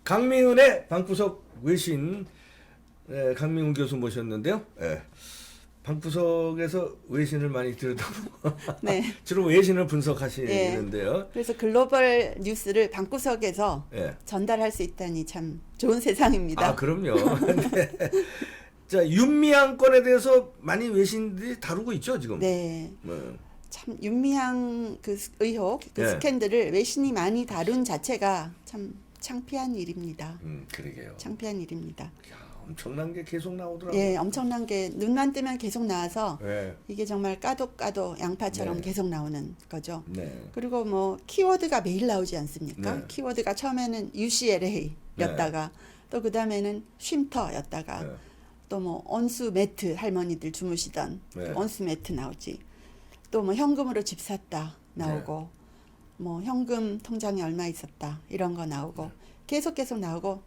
강민훈의 방구석 외신 강민훈 교수 모셨는데요. 방구석에서 외신을 많이 들여다보고 네. 주로 외신을 분석하시는데요. 네. 그래서 글로벌 뉴스를 방구석에서 예. 전달할 수 있다니 참 좋은 세상입니다. 아, 그럼요. 네. 자, 윤미향 건에 대해서 많이 외신들이 다루고 있죠, 지금. 네. 뭐. 참 윤미향 그 의혹, 그 네. 스캔들을 외신이 많이 다룬 자체가 참 창피한 일입니다. 그러게요. 창피한 일입니다. 야, 엄청난 게 계속 나오더라고요. 예, 엄청난 게 눈만 뜨면 계속 나와서 네. 이게 정말 까도 양파처럼 네. 계속 나오는 거죠. 네. 그리고 뭐 키워드가 매일 나오지 않습니까? 네. 키워드가 처음에는 UCLA였다가 또 그 다음에는 쉼터였다가 네. 또 뭐 온수 매트 할머니들 주무시던 네. 그 온수 매트 나오지. 또 뭐 현금으로 집 샀다 나오고 뭐 현금 통장에 얼마 있었다 이런 거 나오고 계속 나오고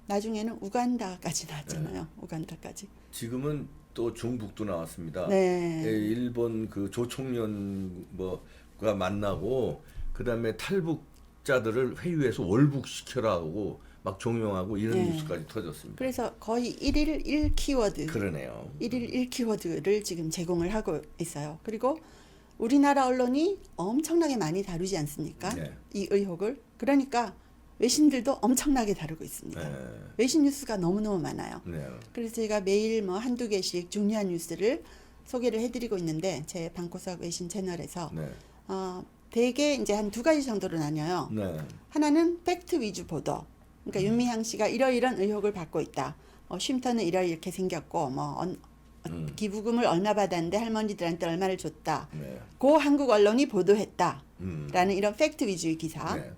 나중에는 우간다까지 나왔잖아요. 우간다까지. 지금은 또 중북도 나왔습니다. 네. 일본 그 조총련 뭐가 만나고 그다음에 탈북자들을 회유해서 월북시켜라고 막 종용하고 이런 네. 뉴스까지 터졌습니다. 그래서 거의 1일 1키워드 그러네요. 1일 1키워드를 지금 제공을 하고 있어요. 그리고 우리나라 언론이 엄청나게 많이 다루지 않습니까? 네. 이 의혹을. 그러니까 외신들도 엄청나게 다루고 있습니다. 네. 외신 뉴스가 너무너무 많아요. 네. 그래서 제가 매일 뭐 한두 개씩 중요한 뉴스를 소개를 해드리고 있는데 제 방구석 외신 채널에서 네. 대개 이제 한 두 가지 정도로 나뉘어요. 네. 하나는 팩트 위주 보도. 그러니까 윤미향 씨가 이러이런 의혹을 받고 있다. 쉼터는 이렇게 생겼고 기부금을 얼마 받았는데 할머니들한테 얼마를 줬다. 네. 고 한국 언론이 보도했다. 음. 라는 이런 팩트 위주의 기사. 네.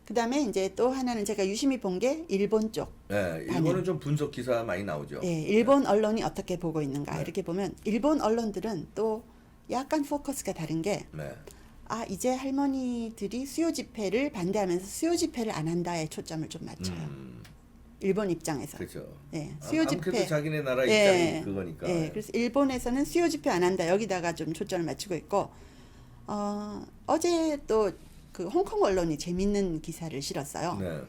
그다음에 이제 또 하나는 제가 유심히 본 게 일본 쪽. 네. 일본은 좀 분석 기사 많이 나오죠. 예, 일본 언론이 어떻게 보고 있는가. 네. 이렇게 보면 일본 언론들은 또 약간 포커스가 다른 게 네. 이제 할머니들이 수요 집회를 반대하면서 수요 집회를 안 한다에 초점을 좀 맞춰요. 일본 입장에서. 그렇죠. 예, 수요 집회. 아무래도 자기네 나라 예, 입장이 그거니까. 예, 그래서 일본에서는 수요 집회 안 한다. 여기다가 좀 초점을 맞추고 있고 어제 또 그 홍콩 언론이 재밌는 기사를 실었어요. 네.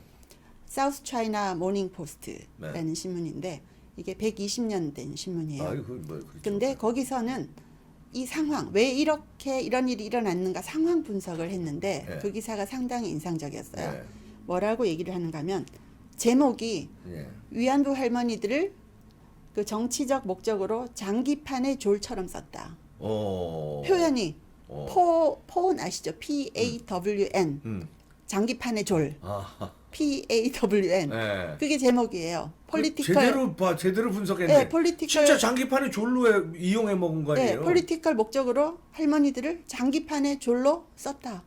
사우스 차이나 모닝 포스트라는 네. 신문인데 이게 120년 된 신문이에요. 아이고 뭐 그렇죠. 근데 거기서는 이 상황, 왜 이렇게 이런 일이 일어났는가 상황 분석을 했는데 네. 그 기사가 상당히 인상적이었어요. 네. 뭐라고 얘기를 하는가 하면 제목이 예. 위안부 할머니들을 그 정치적 목적으로 장기판의 졸처럼 썼다. 표현이 폰 아시죠? PAWN. 장기판의 졸. 아하. PAWN. 네. 그게 제목이에요. 폴리티컬. 제대로 분석했네. 네, 폴리티컬. 진짜 장기판을 졸로 이용해 먹은 거 아니에요? 네, 폴리티컬 목적으로 할머니들을 장기판의 졸로 썼다.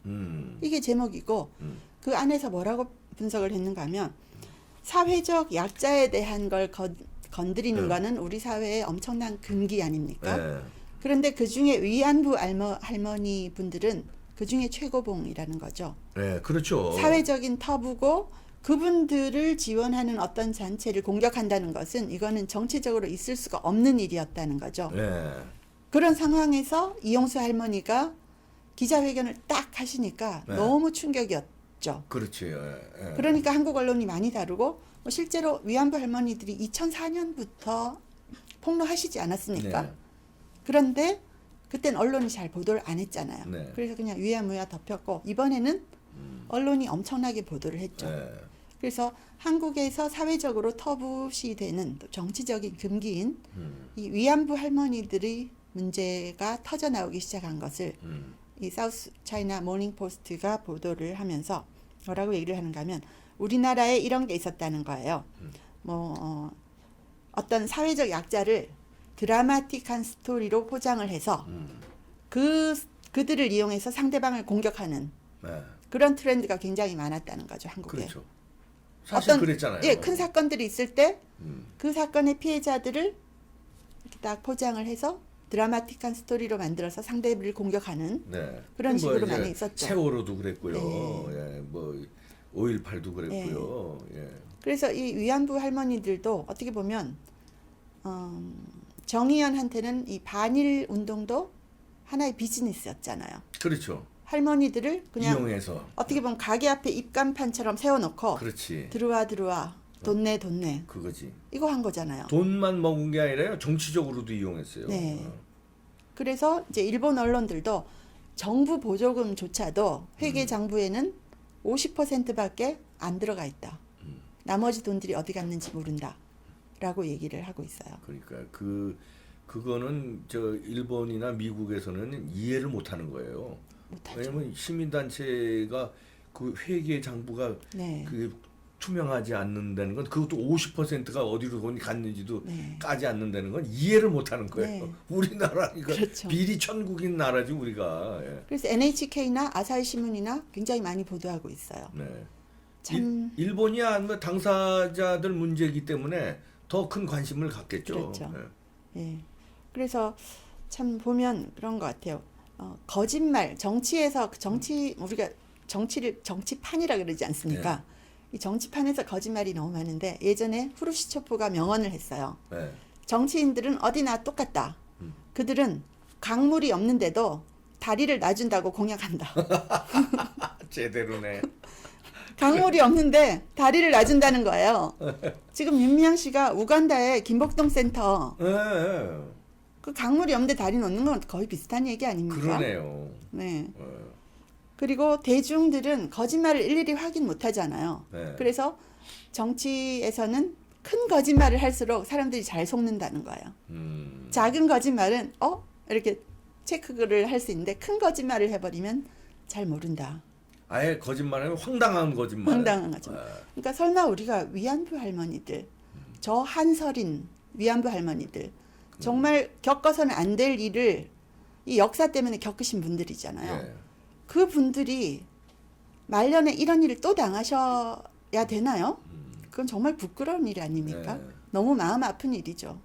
이게 제목이고 그 안에서 뭐라고 분석을 했는가 하면 사회적 약자에 대한 걸 건드리는 거는 우리 사회의 엄청난 금기 아닙니까? 네. 그런데 그중에 위안부 할머니 분들은 그중에 최고봉이라는 거죠. 네, 그렇죠. 사회적인 터부고 그분들을 지원하는 어떤 단체를 공격한다는 것은 이거는 정치적으로 있을 수가 없는 일이었다는 거죠. 네. 그런 상황에서 이용수 할머니가 기자회견을 딱 하시니까 네. 너무 충격이었죠. 그렇지. 예. 그러니까 한국 언론이 많이 다루고 실제로 위안부 할머니들이 2004년부터 폭로하시지 않았습니까? 네. 그런데 그땐 언론이 잘 보도를 안 했잖아요. 네. 그래서 그냥 위야무야 덮였고 이번에는 언론이 엄청나게 보도를 했죠. 네. 그래서 한국에서 사회적으로 터부시되는 또 정치적인 금기인 이 위안부 할머니들의 문제가 터져 나오기 시작한 것을 이 사우스 차이나 모닝 포스트가 보도를 하면서 뭐라고 얘기를 하는가 하면 우리나라에 이런 게 있었다는 거예요. 어떤 사회적 약자를 드라마틱한 스토리로 포장을 해서 그들을 이용해서 상대방을 공격하는 네. 그런 트렌드가 굉장히 많았다는 거죠, 한국에. 그렇죠. 사실 그랬잖아요. 예, 큰 사건들이 있을 때 그 사건의 피해자들을 이렇게 딱 포장을 해서 드라마틱한 스토리로 만들어서 상대를 공격하는 네. 그런 식으로 이제 많이 있었죠. 세월호도 그랬고요. 네. 예, 뭐 5.18도 그랬고요. 예. 그래서 이 위안부 할머니들도 어떻게 보면 정의연한테는 이 반일 운동도 하나의 비즈니스였잖아요. 그렇죠. 할머니들을 그냥 이용해서. 어떻게 보면 가게 앞에 입간판처럼 세워놓고 그렇지. 들어와 돈 내 그거지. 이거 한 거잖아요. 돈만 먹은 게 아니라 정치적으로도 이용했어요. 네. 그래서 이제 일본 언론들도 정부 보조금조차도 회계 장부에는 50%밖에 안 들어가 있다. 나머지 돈들이 어디 갔는지 모른다라고 얘기를 하고 있어요. 그러니까 그거는 저 일본이나 미국에서는 이해를 못하는 거예요. 못하죠. 왜냐면 시민단체가 그 회계 장부가 네. 그 투명하지 않는다는 건 그것도 50%가 어디로 돈이 갔는지도 네. 까지 않는다는 건 이해를 못하는 거예요. 네. 우리나라니까 그렇죠. 비리 천국인 나라지 우리가. 예. 그래서 NHK나 아사히 신문이나 굉장히 많이 보도하고 있어요. 네. 참 일본이 아마 당사자들 문제이기 때문에 더 큰 관심을 갖겠죠. 그렇죠. 네. 예. 그래서 참 보면 그런 것 같아요. 거짓말 정치에서 우리가 정치판이라 그러지 않습니까? 이 정치판에서 거짓말이 너무 많은데 예전에 후르시초프가 명언을 했어요. 네. 정치인들은 어디나 똑같다. 그들은 강물이 없는데도 다리를 놔준다고 공약한다. 제대로네. 강물이 없는데 다리를 놔준다는 거예요. 지금 윤미향 씨가 우간다의 김복동 센터 네. 그 강물이 없는데 다리 놓는 건 거의 비슷한 얘기 아닙니까? 그러네요. 네. 그리고 대중들은 거짓말을 일일이 확인 못 하잖아요. 네. 그래서 정치에서는 큰 거짓말을 할수록 사람들이 잘 속는다는 거예요. 작은 거짓말은 이렇게 체크를 할 수 있는데 큰 거짓말을 해버리면 잘 모른다. 아예 거짓말하면 황당한 거짓말. 황당한 거죠. 그러니까 설마 우리가 위안부 할머니들, 저 한설인 위안부 할머니들 정말 겪어서는 안 될 일을 이 역사 때문에 겪으신 분들이잖아요. 예. 그 분들이 말년에 이런 일을 또 당하셔야 되나요? 그건 정말 부끄러운 일 아닙니까? 네. 너무 마음 아픈 일이죠.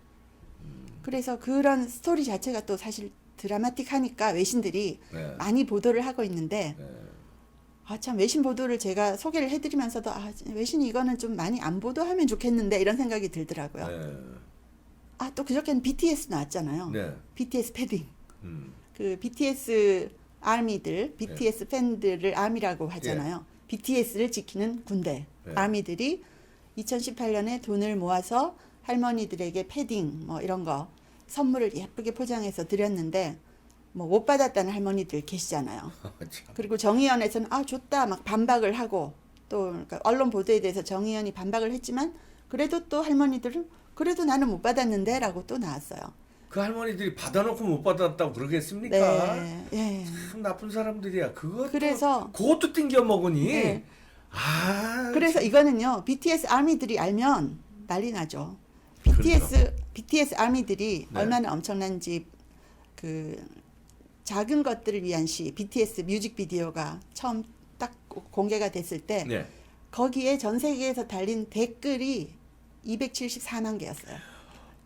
그래서 그런 스토리 자체가 또 사실 드라마틱하니까 외신들이 네. 많이 보도를 하고 있는데 네. 참 외신 보도를 제가 소개를 해드리면서도 외신이 이거는 좀 많이 안 보도하면 좋겠는데 이런 생각이 들더라고요. 네. 또 그저께는 BTS 나왔잖아요. 네. BTS 패딩. 음. 그 BTS 아미들, BTS 팬들을 아미라고 하잖아요. BTS를 지키는 군대, 네. 아미들이 2018년에 돈을 모아서 할머니들에게 패딩 뭐 이런 거 선물을 예쁘게 포장해서 드렸는데 뭐 못 받았다는 할머니들 계시잖아요. 참. 그리고 정의연에서는 좋다 막 반박을 하고 또 그러니까 언론 보도에 대해서 정의연이 반박을 했지만 그래도 또 할머니들은 그래도 나는 못 받았는데라고 또 나왔어요. 그 할머니들이 받아놓고 못 받았다고 그러겠습니까? 네, 예. 참 나쁜 사람들이야. 그래서 그것도 띵겨 먹으니. 네. 아. 그래서 이거는요 BTS 아미들이 알면 난리 나죠. BTS 아미들이 네. 얼마나 엄청난지 그 작은 것들을 위한 시 BTS 뮤직비디오가 처음 딱 공개가 됐을 때 네. 거기에 전 세계에서 달린 댓글이 274만 개였어요.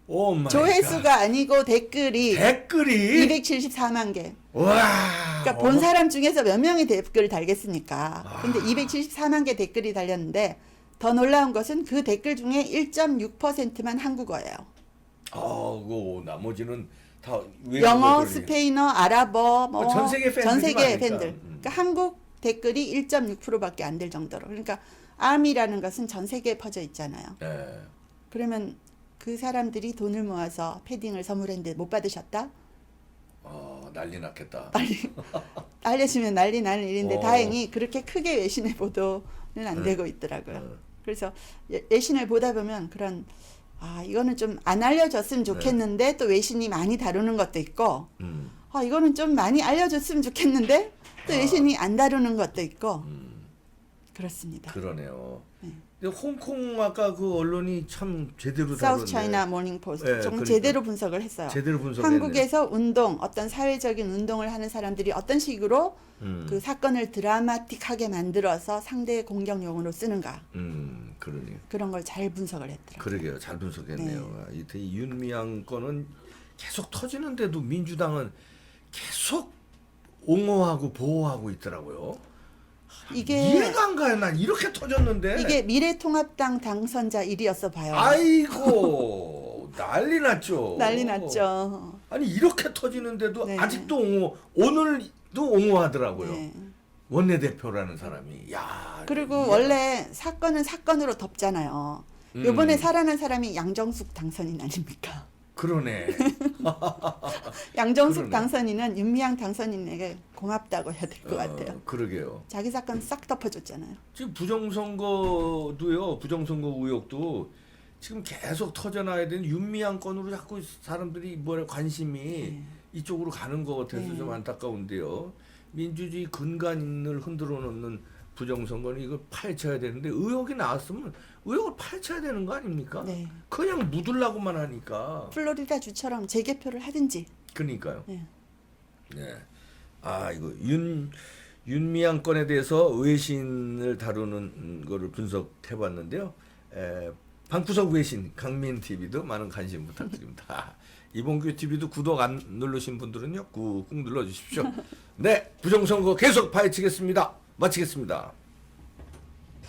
오 마이 조회수가 아니고 댓글이 갓. 댓글이 274만 개. 와. 그러니까 본 사람 중에서 몇 명이 댓글을 달겠습니까? 근데 274만 개 댓글이 달렸는데 더 놀라운 것은 그 댓글 중에 1.6%만 한국어예요. 그 나머지는 다 외국어들이. 영어, 스페인어, 아랍어, 뭐 전 세계 팬들이 전 세계 많으니까. 팬들. 그러니까 한국 댓글이 1.6%밖에 안 될 정도로. 그러니까 아미라는 것은 전 세계에 퍼져 있잖아요. 네. 그러면 그 사람들이 돈을 모아서 패딩을 선물했는데 못 받으셨다? 난리 났겠다. 알려주면 난리 나는 일인데 어. 다행히 그렇게 크게 외신의 보도는 안 되고 있더라고요. 그래서 외신을 보다 보면 그런 이거는 좀 안 알려졌으면 좋겠는데 또 외신이 많이 다루는 것도 있고 이거는 좀 많이 알려줬으면 좋겠는데 또 외신이 안 다루는 것도 있고 그렇습니다. 그러네요. 네. 근데 홍콩 아까 그 언론이 참 제대로 사우스 다뤘네. 차이나 모닝 포스트 네, 정말 그러니까. 제대로 분석을 했어요. 제대로 분석했네. 한국에서 어떤 사회적인 운동을 하는 사람들이 어떤 식으로 그 사건을 드라마틱하게 만들어서 상대의 공격용으로 쓰는가. 그러니. 그런 걸 잘 분석을 했더라고요. 그러게요. 잘 분석했네요. 이 윤미향 건은 계속 터지는데도 민주당은 계속 옹호하고 보호하고 있더라고요. 이게 이해가 안 가요. 난 이렇게 터졌는데. 이게 미래통합당 당선자 일이었어 봐요. 아이고 난리 났죠. 난리 났죠. 아니 이렇게 터지는데도 네. 아직도 옹호. 오늘 옹호하더라고요. 네. 원내대표라는 사람이. 야. 그리고 이게- 원래 사건은 사건으로 덮잖아요. 요번에 살아난 사람이 양정숙 당선인 아닙니까? 그러네. 양정숙 그러네. 당선인은 윤미향 당선인에게 고맙다고 해야 될 것 같아요. 그러게요. 자기 사건 싹 덮어줬잖아요. 지금 부정선거도요. 부정선거 의혹도 지금 계속 터져나야 되는 윤미향 건으로 자꾸 사람들이 뭐래 관심이 이쪽으로 가는 것 같아서 네. 좀 안타까운데요. 민주주의 근간을 흔들어 놓는 부정선거는 이걸 파헤쳐야 되는데 의혹이 나왔으면 의혹을 파헤쳐야 되는 거 아닙니까? 네. 그냥 묻으려고만 하니까. 플로리다 주처럼 재개표를 하든지. 그러니까요. 네. 네. 아 이거 윤미향 건에 대해서 외신을 다루는 거를 분석해봤는데요. 방구석 외신 강민 TV도 많은 관심 부탁드립니다. 이봉규 TV도 구독 안 누르신 분들은요 꾹꾹 눌러주십시오. 네, 부정선거 계속 파헤치겠습니다. 마치겠습니다.